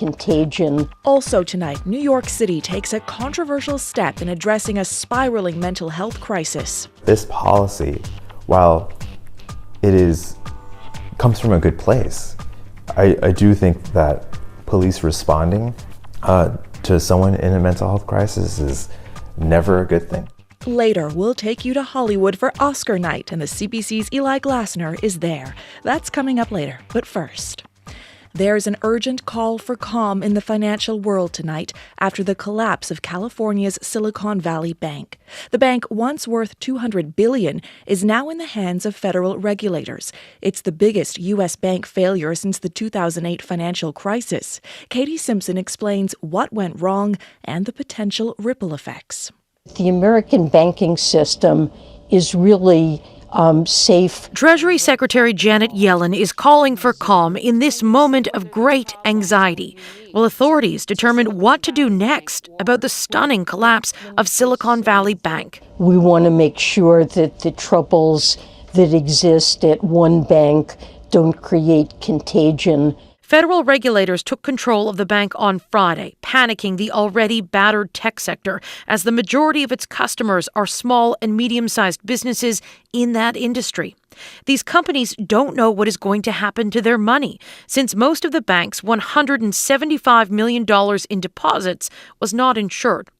contagion. Also tonight, New York City takes a controversial step in addressing a spiraling mental health crisis. This policy, while it comes from a good place, I do think that police responding to someone in a mental health crisis is never a good thing. Later, we'll take you to Hollywood for Oscar night, and the CBC's Eli Glasner is there. That's coming up later, but first. There's an urgent call for calm in the financial world tonight after the collapse of California's Silicon Valley Bank. The bank, once worth $200 billion, is now in the hands of federal regulators. It's the biggest U.S. bank failure since the 2008 financial crisis. Katie Simpson explains what went wrong and the potential ripple effects. The American banking system is really safe. Treasury Secretary Janet Yellen is calling for calm in this moment of great anxiety, while authorities determine what to do next about the stunning collapse of Silicon Valley Bank. We want to make sure that the troubles that exist at one bank don't create contagion. Federal regulators took control of the bank on Friday, panicking the already battered tech sector, as the majority of its customers are small and medium-sized businesses in that industry. These companies don't know what is going to happen to their money, since most of the bank's $175 million in deposits was not insured.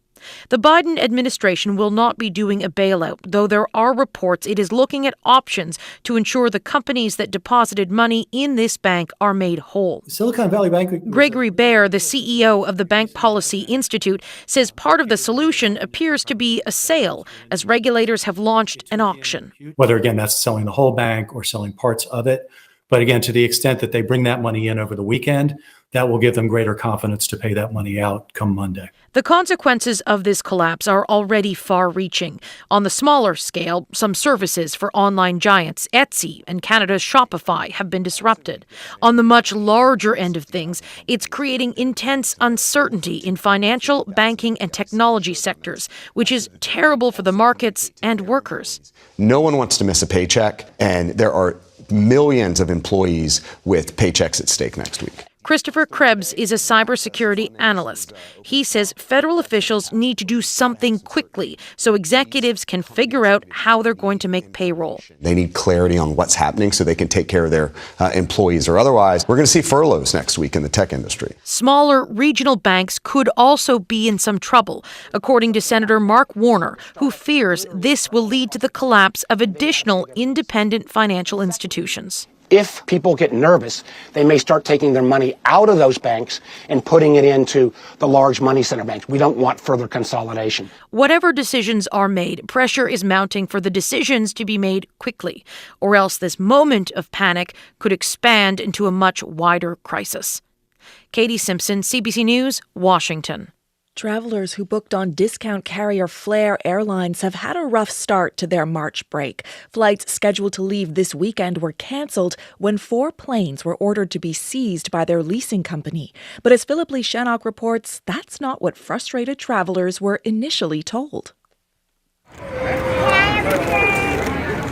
The Biden administration will not be doing a bailout, though there are reports it is looking at options to ensure the companies that deposited money in this bank are made whole. Silicon Valley Bank. Gregory Baer, the CEO of the Bank Policy Institute, says part of the solution appears to be a sale, as regulators have launched an auction. Whether, again, that's selling the whole bank or selling parts of it. But again, to the extent that they bring that money in over the weekend, that will give them greater confidence to pay that money out come Monday. The consequences of this collapse are already far-reaching. On the smaller scale, some services for online giants Etsy and Canada's Shopify have been disrupted. On the much larger end of things, it's creating intense uncertainty in financial, banking, and technology sectors, which is terrible for the markets and workers. No one wants to miss a paycheck, and there are millions of employees with paychecks at stake next week. Christopher Krebs is a cybersecurity analyst. He says federal officials need to do something quickly so executives can figure out how they're going to make payroll. They need clarity on what's happening so they can take care of their employees, or otherwise we're going to see furloughs next week in the tech industry. Smaller regional banks could also be in some trouble, according to Senator Mark Warner, who fears this will lead to the collapse of additional independent financial institutions. If people get nervous, they may start taking their money out of those banks and putting it into the large money center banks. We don't want further consolidation. Whatever decisions are made, pressure is mounting for the decisions to be made quickly, or else this moment of panic could expand into a much wider crisis. Katie Simpson, CBC News, Washington. Travelers who booked on discount carrier Flair Airlines have had a rough start to their March break. Flights scheduled to leave this weekend were canceled when 4 planes were ordered to be seized by their leasing company. But as Philip Lee Shannock reports, that's not what frustrated travelers were initially told.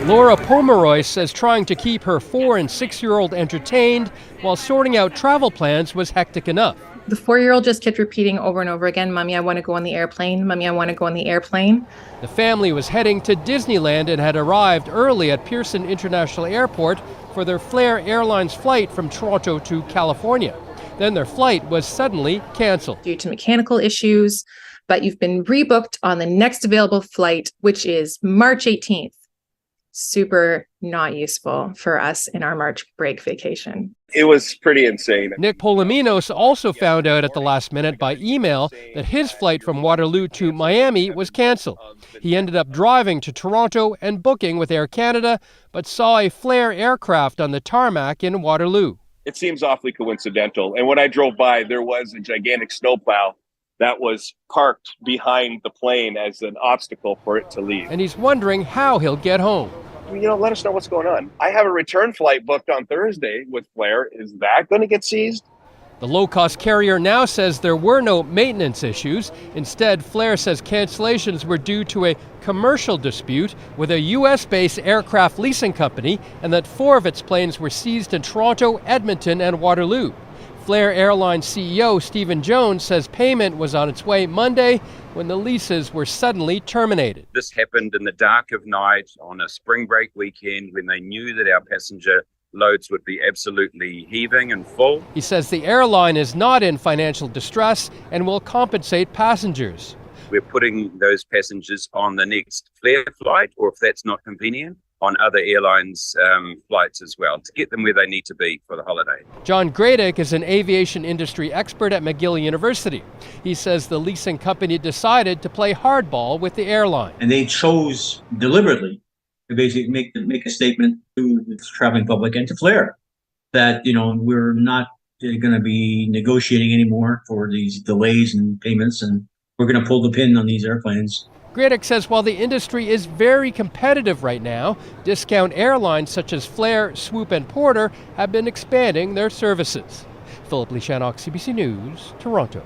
Laura Pomeroy says trying to keep her 4- and 6-year-old entertained while sorting out travel plans was hectic enough. The 4-year-old just kept repeating over and over again, "Mommy, I want to go on the airplane. Mommy, I want to go on the airplane." The family was heading to Disneyland and had arrived early at Pearson International Airport for their Flair Airlines flight from Toronto to California. Then their flight was suddenly canceled. Due to mechanical issues, but you've been rebooked on the next available flight, which is March 18th. Super not useful for us in our March break vacation. It was pretty insane. Nick Poliminos also found out at the last minute by email that his flight from Waterloo to Miami was canceled. He ended up driving to Toronto and booking with Air Canada, but saw a Flair aircraft on the tarmac in Waterloo. It seems awfully coincidental. And when I drove by, there was a gigantic snowplow that was parked behind the plane as an obstacle for it to leave. And he's wondering how he'll get home. Let us know what's going on. I have a return flight booked on Thursday with Flair. Is that going to get seized? The low-cost carrier now says there were no maintenance issues. Instead, Flair says cancellations were due to a commercial dispute with a U.S.-based aircraft leasing company and that 4 of its planes were seized in Toronto, Edmonton, and Waterloo. Flair Airlines CEO Stephen Jones says payment was on its way Monday when the leases were suddenly terminated. This happened in the dark of night on a spring break weekend when they knew that our passenger loads would be absolutely heaving and full. He says the airline is not in financial distress and will compensate passengers. We're putting those passengers on the next Flair flight, or if that's not convenient, on other airlines' flights as well, to get them where they need to be for the holiday. John Gradick is an aviation industry expert at McGill University. He says the leasing company decided to play hardball with the airline. And they chose deliberately to basically make a statement to the traveling public and to Flair that, we're not going to be negotiating anymore for these delays and payments, and we're going to pull the pin on these airplanes. Gradick says while the industry is very competitive right now, discount airlines such as Flair, Swoop, and Porter have been expanding their services. Philip Lishanok, CBC News, Toronto.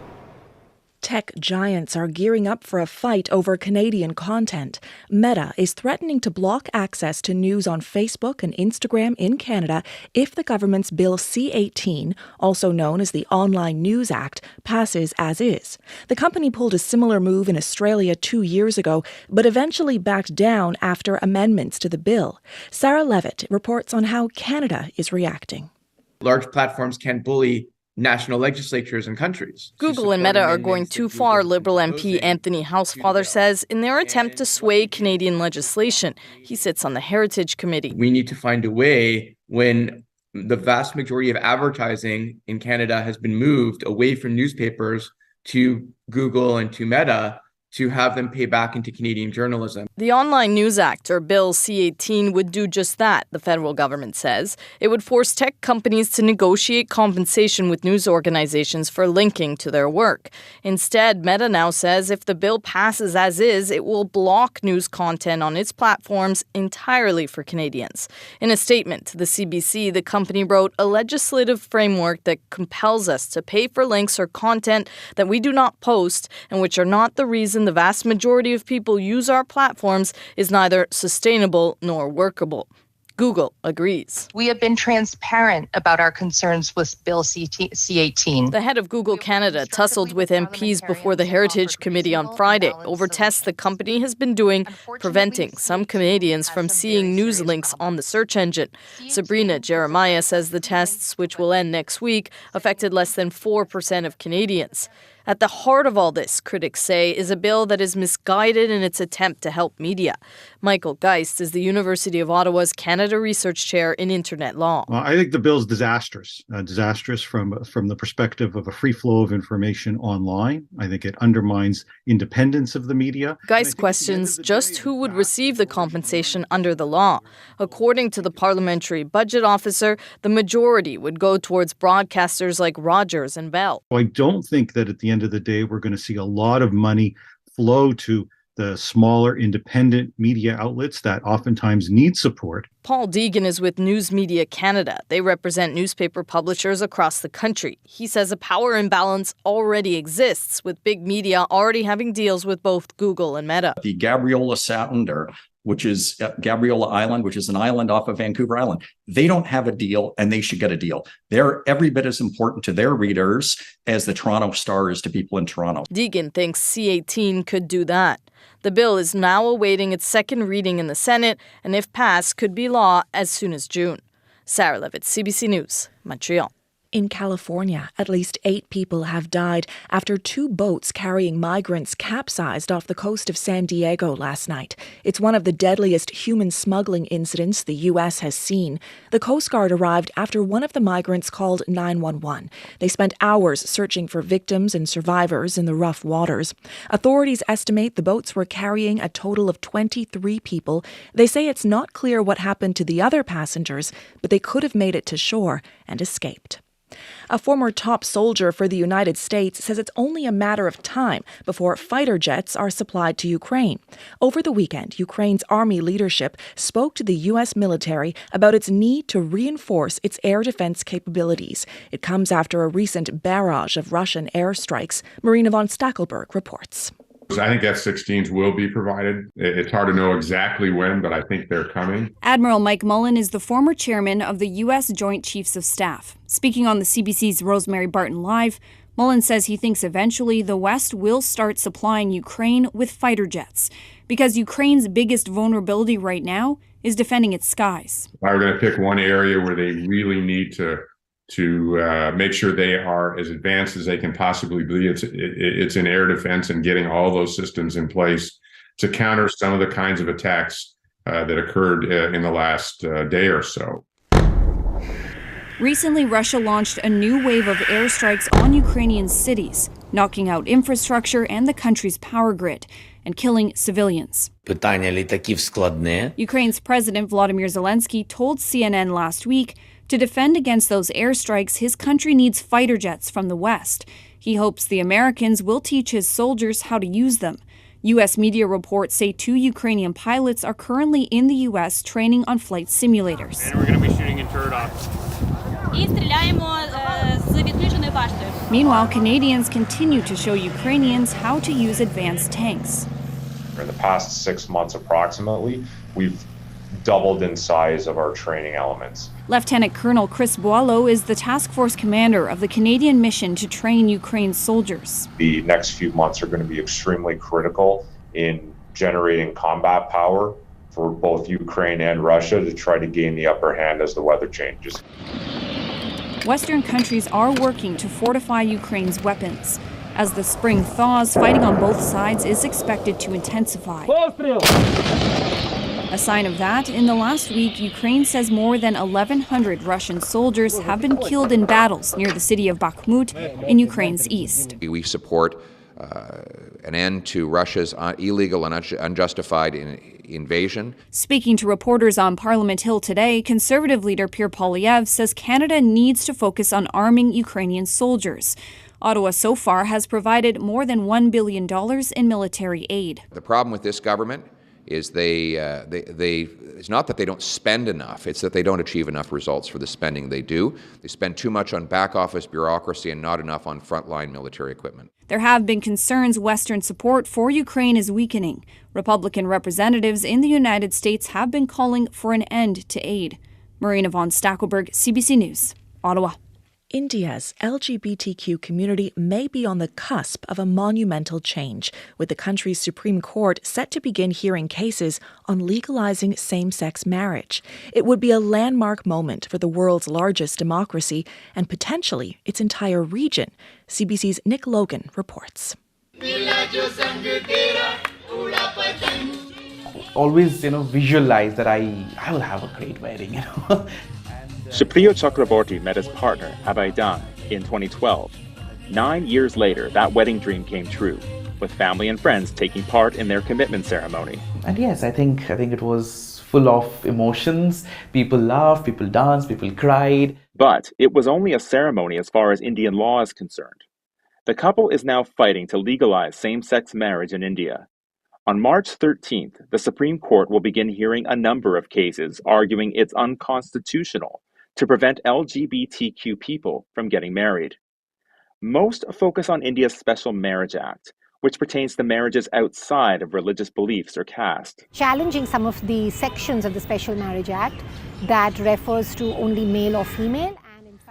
Tech giants are gearing up for a fight over Canadian content. Meta is threatening to block access to news on Facebook and Instagram in Canada if the government's Bill C-18, also known as the Online News Act, passes as is. The company pulled a similar move in Australia 2 years ago, but eventually backed down after amendments to the bill. Sarah Levitt reports on how Canada is reacting. Large platforms can bully national legislatures and countries. Google and Meta are going too far, Liberal MP Anthony Housefather says, in their attempt to sway Canadian legislation. He sits on the Heritage Committee. We need to find a way when the vast majority of advertising in Canada has been moved away from newspapers to Google and to Meta to have them pay back into Canadian journalism. The Online News Act, or Bill C-18, would do just that, the federal government says. It would force tech companies to negotiate compensation with news organizations for linking to their work. Instead, Meta now says if the bill passes as is, it will block news content on its platforms entirely for Canadians. In a statement to the CBC, the company wrote, "A legislative framework that compels us to pay for links or content that we do not post and which are not the reason the vast majority of people use our platforms is neither sustainable nor workable." Google agrees. We have been transparent about our concerns with Bill C-18. The head of Google Canada tussled with MPs before the Heritage Committee on Friday over tests the company has been doing, preventing some Canadians from seeing news links on the search engine. Sabrina Jeremiah says the tests, which will end next week, affected less than 4% of Canadians. At the heart of all this, critics say, is a bill that is misguided in its attempt to help media. Michael Geist is the University of Ottawa's Canada Research Chair in Internet Law. Well, I think the bill is disastrous from the perspective of a free flow of information online. I think it undermines independence of the media. Geist questions just who would receive the compensation under the law. According to the Parliamentary Budget Officer, the majority would go towards broadcasters like Rogers and Bell. I don't think that at the end of the day, we're going to see a lot of money flow to the smaller independent media outlets that oftentimes need support. Paul Deegan is with News Media Canada. They represent newspaper publishers across the country. He says a power imbalance already exists, with big media already having deals with both Google and Meta. The Gabriola Sounder, which is Gabriola Island, which is an island off of Vancouver Island. They don't have a deal, and they should get a deal. They're every bit as important to their readers as the Toronto Star is to people in Toronto. Deegan thinks C-18 could do that. The bill is now awaiting its second reading in the Senate, and if passed, could be law as soon as June. Sarah Levitt, CBC News, Montreal. In California, at least 8 people have died after 2 boats carrying migrants capsized off the coast of San Diego last night. It's one of the deadliest human smuggling incidents the U.S. has seen. The Coast Guard arrived after one of the migrants called 911. They spent hours searching for victims and survivors in the rough waters. Authorities estimate the boats were carrying a total of 23 people. They say it's not clear what happened to the other passengers, but they could have made it to shore and escaped. A former top soldier for the United States says it's only a matter of time before fighter jets are supplied to Ukraine. Over the weekend, Ukraine's army leadership spoke to the U.S. military about its need to reinforce its air defense capabilities. It comes after a recent barrage of Russian airstrikes. Marina von Stackelberg reports. I think F-16s will be provided. It's hard to know exactly when, but I think they're coming. Admiral Mike Mullen is the former chairman of the U.S. Joint Chiefs of Staff. Speaking on the CBC's Rosemary Barton Live, Mullen says he thinks eventually the West will start supplying Ukraine with fighter jets, because Ukraine's biggest vulnerability right now is defending its skies. If I were going to pick one area where they really need to make sure they are as advanced as they can possibly be, it's in air defense and getting all those systems in place to counter some of the kinds of attacks that occurred in the last day or so. Recently, Russia launched a new wave of airstrikes on Ukrainian cities, knocking out infrastructure and the country's power grid and killing civilians. Ukraine's President Volodymyr Zelensky told CNN last week to defend against those airstrikes, his country needs fighter jets from the West. He hopes the Americans will teach his soldiers how to use them. U.S. media reports say 2 Ukrainian pilots are currently in the U.S. training on flight simulators. And we're going to be shooting in turret off. Meanwhile, Canadians continue to show Ukrainians how to use advanced tanks. In the past 6 months approximately, we've doubled in size of our training elements. Lieutenant Colonel Chris Boileau is the task force commander of the Canadian mission to train Ukraine's soldiers. The next few months are going to be extremely critical in generating combat power for both Ukraine and Russia to try to gain the upper hand as the weather changes. Western countries are working to fortify Ukraine's weapons. As the spring thaws, fighting on both sides is expected to intensify. A sign of that, in the last week, Ukraine says more than 1,100 Russian soldiers have been killed in battles near the city of Bakhmut in Ukraine's east. We support an end to Russia's illegal and unjustified invasion. Speaking to reporters on Parliament Hill today, Conservative leader Pierre Poilievre says Canada needs to focus on arming Ukrainian soldiers. Ottawa so far has provided more than $1 billion in military aid. The problem with this government is it's not that they don't spend enough, it's that they don't achieve enough results for the spending they do. They spend too much on back office bureaucracy and not enough on frontline military equipment. There have been concerns Western support for Ukraine is weakening. Republican representatives in the United States have been calling for an end to aid. Marina von Stackelberg, CBC News, Ottawa. India's LGBTQ community may be on the cusp of a monumental change, with the country's Supreme Court set to begin hearing cases on legalizing same-sex marriage. It would be a landmark moment for the world's largest democracy and potentially its entire region. CBC's Nick Logan reports. Always, visualize that I will have a great wedding, Supriyo Chakraborty met his partner, Abhaydan, in 2012. 9 years later, that wedding dream came true, with family and friends taking part in their commitment ceremony. And yes, I think it was full of emotions. People laughed, people danced, people cried. But it was only a ceremony as far as Indian law is concerned. The couple is now fighting to legalize same-sex marriage in India. On March 13th, the Supreme Court will begin hearing a number of cases arguing it's unconstitutional to prevent LGBTQ people from getting married. Most focus on India's Special Marriage Act, which pertains to marriages outside of religious beliefs or caste. Challenging some of the sections of the Special Marriage Act that refers to only male or female.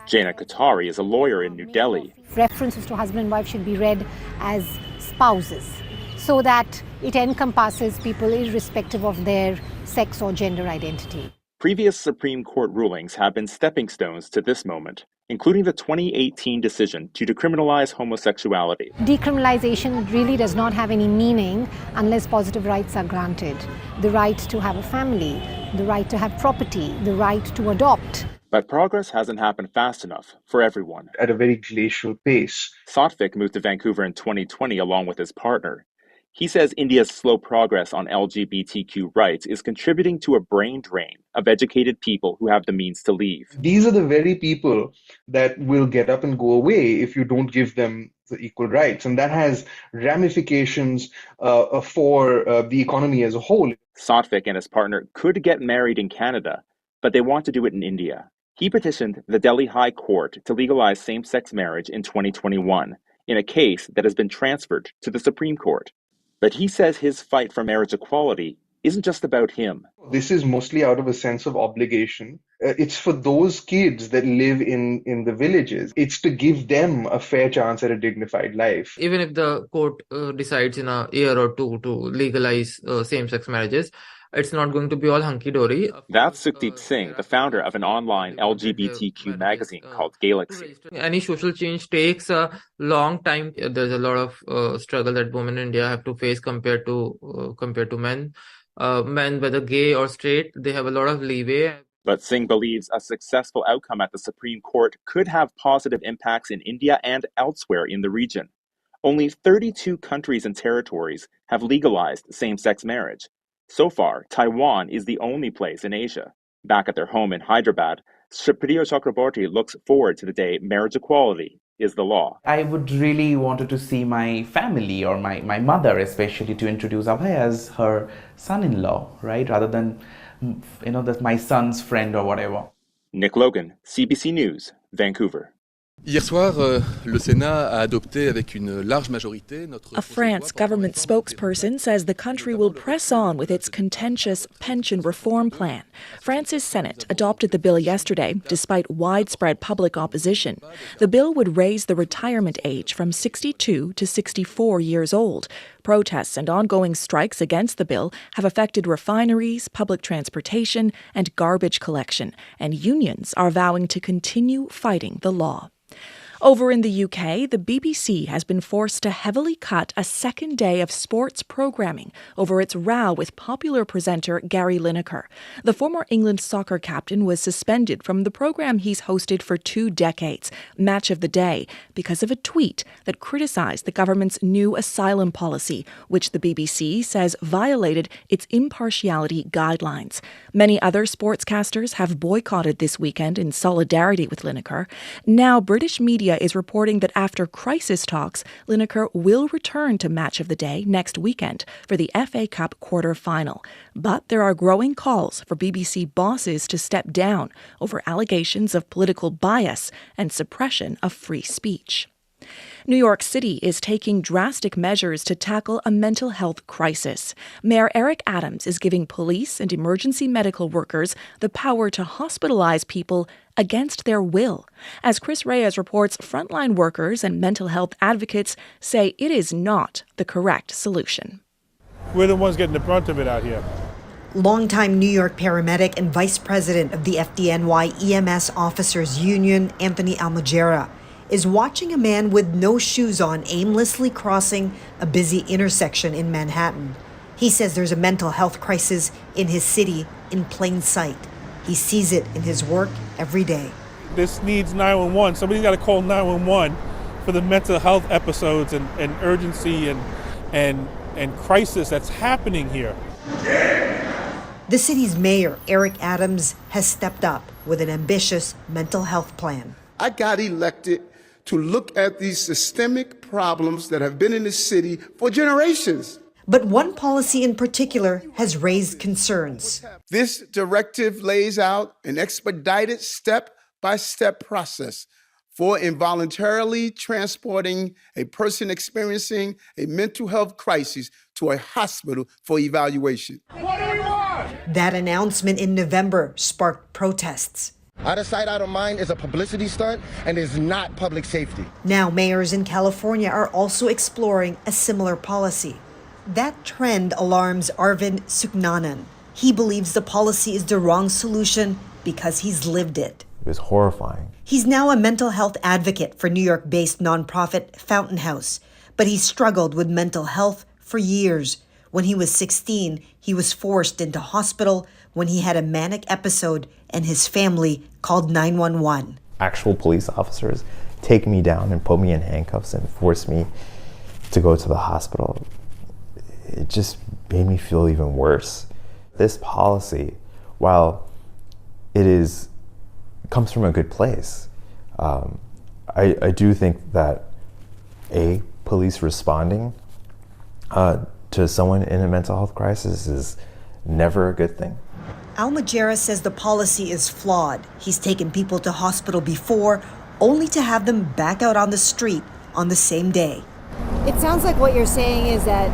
Jaina Qatari is a lawyer in New Delhi. References to husband and wife should be read as spouses, so that it encompasses people irrespective of their sex or gender identity. Previous Supreme Court rulings have been stepping stones to this moment, including the 2018 decision to decriminalize homosexuality. Decriminalization really does not have any meaning unless positive rights are granted. The right to have a family, the right to have property, the right to adopt. But progress hasn't happened fast enough for everyone. At a very glacial pace. Satvik moved to Vancouver in 2020 along with his partner. He says India's slow progress on LGBTQ rights is contributing to a brain drain of educated people who have the means to leave. These are the very people that will get up and go away if you don't give them the equal rights. And that has ramifications for the economy as a whole. Satvik and his partner could get married in Canada, but they want to do it in India. He petitioned the Delhi High Court to legalize same-sex marriage in 2021 in a case that has been transferred to the Supreme Court. But he says his fight for marriage equality isn't just about him. This is mostly out of a sense of obligation. It's for those kids that live in the villages. It's to give them a fair chance at a dignified life. Even if the court decides in a year or two to legalize same-sex marriages, it's not going to be all hunky-dory. That's Sukhdeep Singh, the founder of an online LGBTQ magazine called Galaxy. Any social change takes a long time. There's a lot of struggle that women in India have to face compared to men. Men, whether gay or straight, they have a lot of leeway. But Singh believes a successful outcome at the Supreme Court could have positive impacts in India and elsewhere in the region. Only 32 countries and territories have legalized same-sex marriage. So far, Taiwan is the only place in Asia. Back at their home in Hyderabad, Shripriya Chakraborty looks forward to the day marriage equality is the law. I would really wanted to see my family or my mother especially to introduce Abhay as her son-in-law, right? Rather than, my son's friend or whatever. Nick Logan, CBC News, Vancouver. Hier soir, le Sénat a adopté avec une large majorité notre... A France government spokesperson says the country will press on with its contentious pension reform plan. France's Senate adopted the bill yesterday, despite widespread public opposition. The bill would raise the retirement age from 62 to 64 years old. Protests and ongoing strikes against the bill have affected refineries, public transportation, and garbage collection, and unions are vowing to continue fighting the law. Over in the UK, the BBC has been forced to heavily cut a second day of sports programming over its row with popular presenter Gary Lineker. The former England soccer captain was suspended from the program he's hosted for 2 decades, Match of the Day, because of a tweet that criticized the government's new asylum policy, which the BBC says violated its impartiality guidelines. Many other sportscasters have boycotted this weekend in solidarity with Lineker. Now, British media is reporting that after crisis talks, Lineker will return to Match of the Day next weekend for the FA Cup quarter-final. But there are growing calls for BBC bosses to step down over allegations of political bias and suppression of free speech. New York City is taking drastic measures to tackle a mental health crisis. Mayor Eric Adams is giving police and emergency medical workers the power to hospitalize people against their will. As Chris Reyes reports, frontline workers and mental health advocates say it is not the correct solution. We're the ones getting the brunt of it out here. Longtime New York paramedic and vice president of the FDNY EMS Officers Union, Anthony Almagera, is watching a man with no shoes on aimlessly crossing a busy intersection in Manhattan. He says there's a mental health crisis in his city in plain sight. He sees it in his work every day. This needs 911. Somebody's got to call 911 for the mental health episodes and urgency and crisis that's happening here. The city's mayor, Eric Adams, has stepped up with an ambitious mental health plan. I got elected to look at these systemic problems that have been in the city for generations. But one policy in particular has raised concerns. This directive lays out an expedited step-by-step process for involuntarily transporting a person experiencing a mental health crisis to a hospital for evaluation. What do we want? That announcement in November sparked protests. Out of sight, out of mind is a publicity stunt and is not public safety. Now mayors in California are also exploring a similar policy. That trend alarms Arvind Suknanan. He believes the policy is the wrong solution because he's lived it. It was horrifying. He's now a mental health advocate for New York-based nonprofit Fountain House, but he struggled with mental health for years. When he was 16, he was forced into hospital when he had a manic episode and his family called 911. Actual police officers take me down and put me in handcuffs and force me to go to the hospital. It just made me feel even worse. This policy, while it comes from a good place, I do think that police responding to someone in a mental health crisis is never a good thing. Almagera says the policy is flawed. He's taken people to hospital before, only to have them back out on the street on the same day. It sounds like what you're saying is that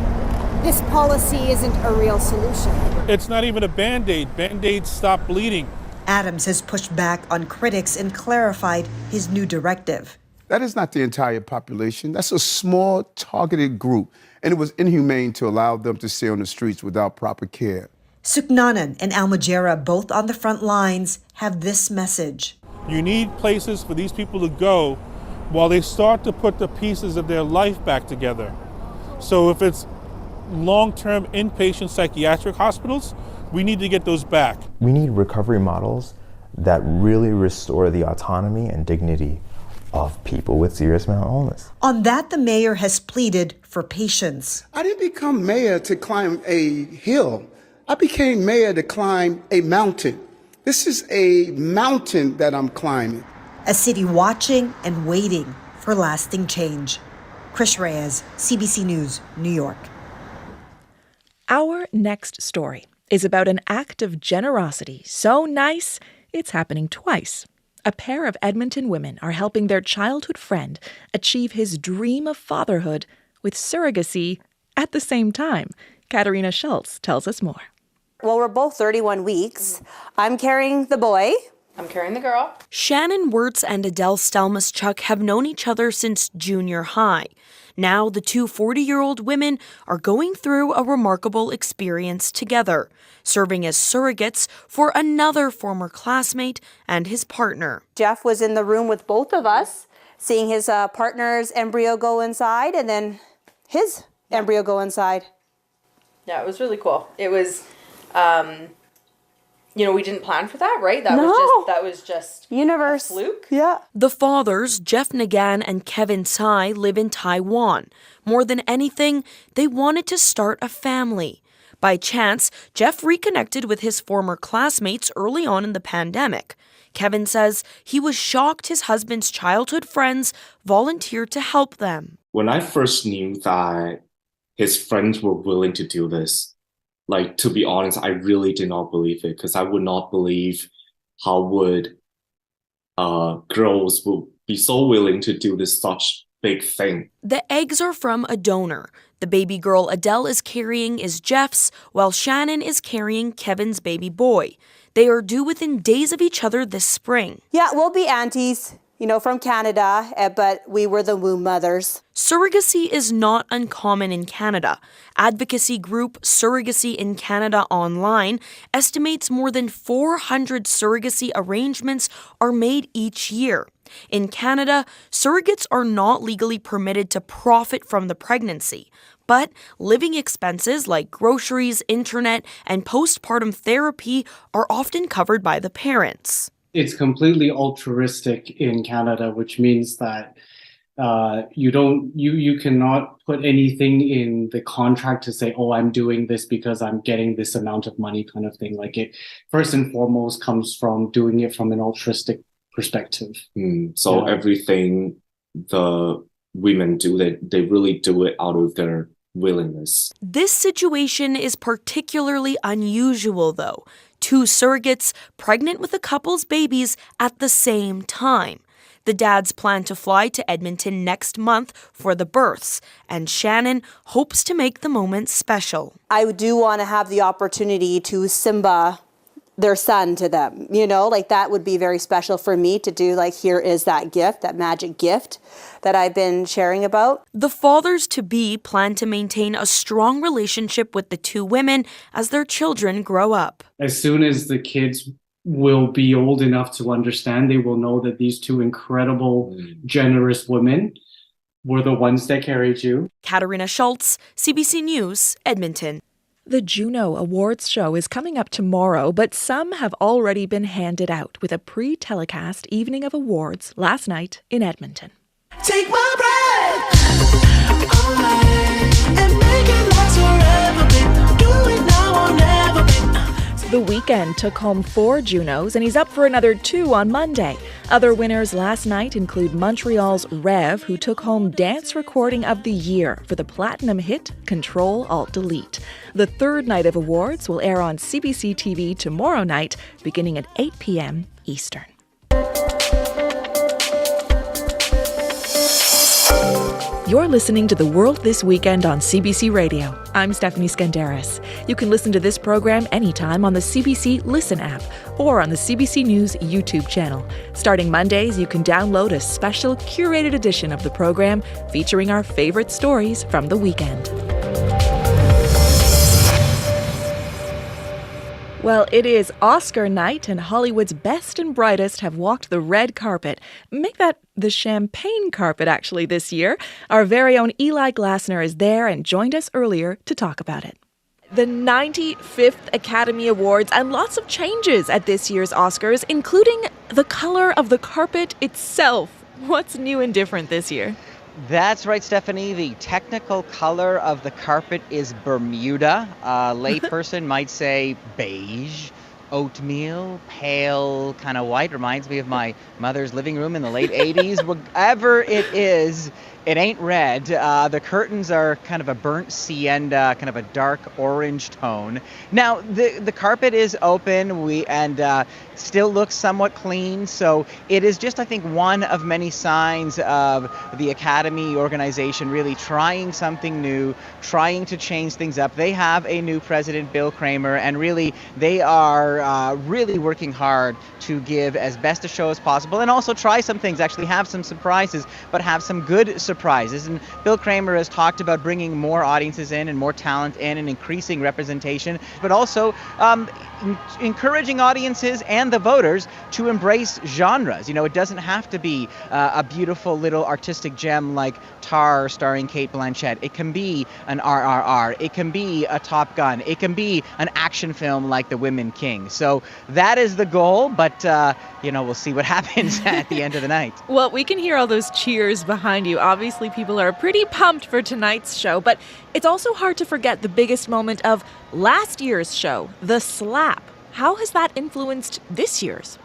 this policy isn't a real solution. It's not even a Band-Aid. Band-Aids stop bleeding. Adams has pushed back on critics and clarified his new directive. That is not the entire population. That's a small, targeted group, and it was inhumane to allow them to stay on the streets without proper care. Suknanan and Almajera, both on the front lines, have this message. You need places for these people to go while they start to put the pieces of their life back together. So if it's long-term inpatient psychiatric hospitals, we need to get those back. We need recovery models that really restore the autonomy and dignity of people with serious mental illness. On that, the mayor has pleaded for patience. I didn't become mayor to climb a hill. I became mayor to climb a mountain. This is a mountain that I'm climbing. A city watching and waiting for lasting change. Chris Reyes, CBC News, New York. Our next story is about an act of generosity so nice, it's happening twice. A pair of Edmonton women are helping their childhood friend achieve his dream of fatherhood with surrogacy at the same time. Katarina Schultz tells us more. Well, we're both 31 weeks. I'm carrying the boy. I'm carrying the girl. Shannon Wirtz and Adele Stelmaschuk have known each other since junior high. Now the two 40-year-old women are going through a remarkable experience together, serving as surrogates for another former classmate and his partner. Jeff was in the room with both of us, seeing his partner's embryo go inside and then his embryo go inside. Yeah, it was really cool. It was, we didn't plan for that, right? That was just universe. A fluke. Yeah. The fathers, Jeff Nagan and Kevin Tsai, live in Taiwan. More than anything, they wanted to start a family. By chance, Jeff reconnected with his former classmates early on in the pandemic. Kevin says he was shocked his husband's childhood friends volunteered to help them. When I first knew that his friends were willing to do this, to be honest, I really did not believe it, because I would not believe how would girls would be so willing to do this such big thing. The eggs are from a donor. The baby girl Adele is carrying is Jeff's, while Shannon is carrying Kevin's baby boy. They are due within days of each other this spring. Yeah, we'll be aunties, from Canada, but we were the womb mothers. Surrogacy is not uncommon in Canada. Advocacy group Surrogacy in Canada Online estimates more than 400 surrogacy arrangements are made each year. In Canada, surrogates are not legally permitted to profit from the pregnancy, but living expenses like groceries, internet, and postpartum therapy are often covered by the parents. It's completely altruistic in Canada, which means that you cannot put anything in the contract to say, oh, I'm doing this because I'm getting this amount of money kind of thing. It first and foremost comes from doing it from an altruistic perspective. So everything the women do, they really do it out of their willingness. This situation is particularly unusual, though. Two surrogates pregnant with a couple's babies at the same time. The dads plan to fly to Edmonton next month for the births, and Shannon hopes to make the moment special. I do want to have the opportunity to Simba their son to them, that would be very special for me to do, here is that gift, that magic gift that I've been sharing about. The fathers-to-be plan to maintain a strong relationship with the two women as their children grow up. As soon as the kids will be old enough to understand, they will know that these two incredible, generous women were the ones that carried you. Katarina Schultz, CBC News, Edmonton. The Juno Awards show is coming up tomorrow, but some have already been handed out with a pre-telecast evening of awards last night in Edmonton. Take my breath away and make it last forever, babe. Do it now or never, babe. The Weeknd took home 4 Junos, and he's up for another 2 on Monday. Other winners last night include Montreal's Rev, who took home Dance Recording of the Year for the platinum hit Control-Alt-Delete. The third night of awards will air on CBC TV tomorrow night, beginning at 8 p.m. Eastern. You're listening to The World This Weekend on CBC Radio. I'm Stephanie Skandaris. You can listen to this program anytime on the CBC Listen app or on the CBC News YouTube channel. Starting Mondays, you can download a special curated edition of the program featuring our favorite stories from the weekend. Well, it is Oscar night, and Hollywood's best and brightest have walked the red carpet. Make that the champagne carpet, actually, this year. Our very own Eli Glasner is there and joined us earlier to talk about it. The 95th Academy Awards and lots of changes at this year's Oscars, including the color of the carpet itself. What's new and different this year? That's right, Stephanie. The technical color of the carpet is Bermuda. A layperson might say beige, oatmeal, pale, kind of white. Reminds me of my mother's living room in the late 80s. Whatever it is, it ain't red. The curtains are kind of a burnt sienna, kind of a dark orange tone. Now, the carpet is open and still looks somewhat clean. So it is just, I think, one of many signs of the Academy organization really trying something new, trying to change things up. They have a new president, Bill Kramer, and really they are really working hard to give as best a show as possible and also try some things, actually have some surprises, but have some good surprises. And Bill Kramer has talked about bringing more audiences in and more talent in and increasing representation, but also encouraging audiences and the voters to embrace genres. You know, it doesn't have to be a beautiful little artistic gem like Tar starring Cate Blanchett. It can be an RRR. It can be a Top Gun. It can be an action film like The Women King. So that is the goal, but we'll see what happens at the end of the night. Well, we can hear all those cheers behind you. Obviously, people are pretty pumped for tonight's show, but it's also hard to forget the biggest moment of last year's show, the slap. How has that influenced this year's?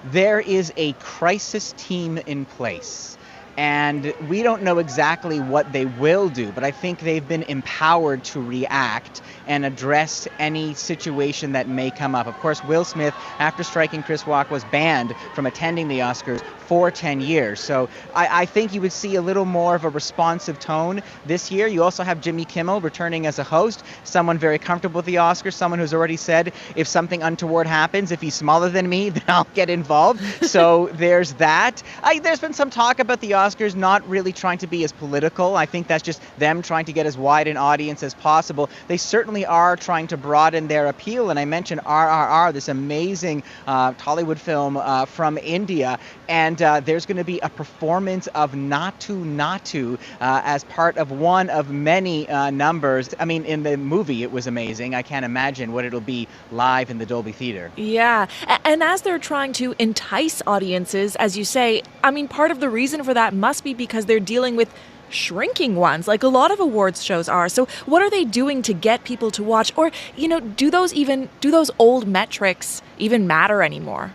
There is a crisis team in place. And we don't know exactly what they will do, but I think they've been empowered to react and address any situation that may come up. Of course, Will Smith, after striking Chris Rock, was banned from attending the Oscars for 10 years. So I think you would see a little more of a responsive tone this year. You also have Jimmy Kimmel returning as a host, someone very comfortable with the Oscars, someone who's already said if something untoward happens, if he's smaller than me, then I'll get involved. So there's that. There's been some talk about the Oscars not really trying to be as political. I think that's just them trying to get as wide an audience as possible. They certainly are trying to broaden their appeal. And I mentioned RRR, this amazing Hollywood film from India. And there's going to be a performance of Natu Natu as part of one of many numbers. I mean, in the movie, it was amazing. I can't imagine what it'll be live in the Dolby Theatre. Yeah. And as they're trying to entice audiences, as you say, I mean, part of the reason for that must be because they're dealing with shrinking ones, like a lot of awards shows are. So what are they doing to get people to watch? Or, do those old metrics even matter anymore?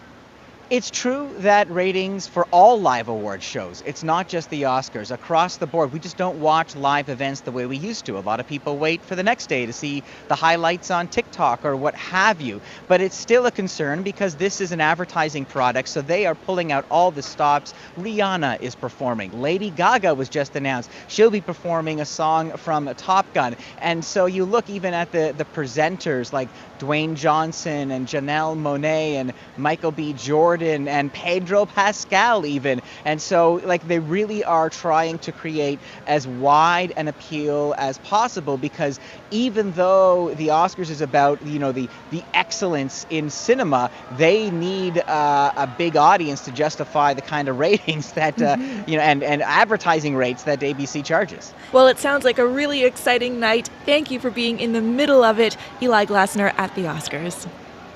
It's true that ratings for all live award shows, it's not just the Oscars, across the board, we just don't watch live events the way we used to. A lot of people wait for the next day to see the highlights on TikTok or what have you. But it's still a concern because this is an advertising product, so they are pulling out all the stops. Rihanna is performing. Lady Gaga was just announced. She'll be performing a song from Top Gun. And so you look even at the presenters like Dwayne Johnson and Janelle Monáe and Michael B. Jordan and Pedro Pascal even. And so they really are trying to create as wide an appeal as possible, because even though the Oscars is about, the excellence in cinema, they need a big audience to justify the kind of ratings that, and advertising rates that ABC charges. Well, it sounds like a really exciting night. Thank you for being in the middle of it, Eli Glasner at the Oscars.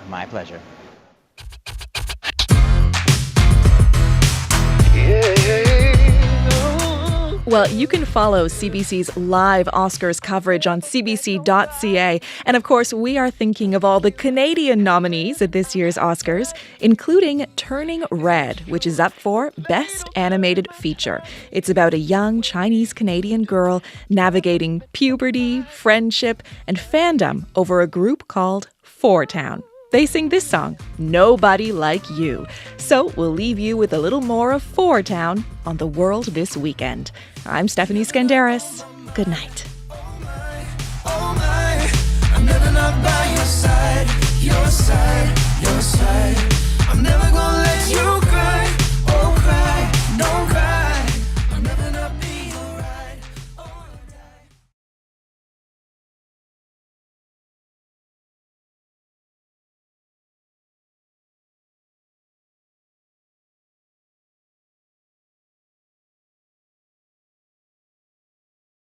My pleasure. Well, you can follow CBC's live Oscars coverage on cbc.ca. And of course, we are thinking of all the Canadian nominees at this year's Oscars, including Turning Red, which is up for Best Animated Feature. It's about a young Chinese-Canadian girl navigating puberty, friendship, and fandom over a group called Four Town. They sing this song, Nobody Like You. So we'll leave you with a little more of Four Town on The World This Weekend. I'm Stephanie Skandaris. Good night. Oh my, I'm never not by your side, your side, your side. I'm never gonna let you cry.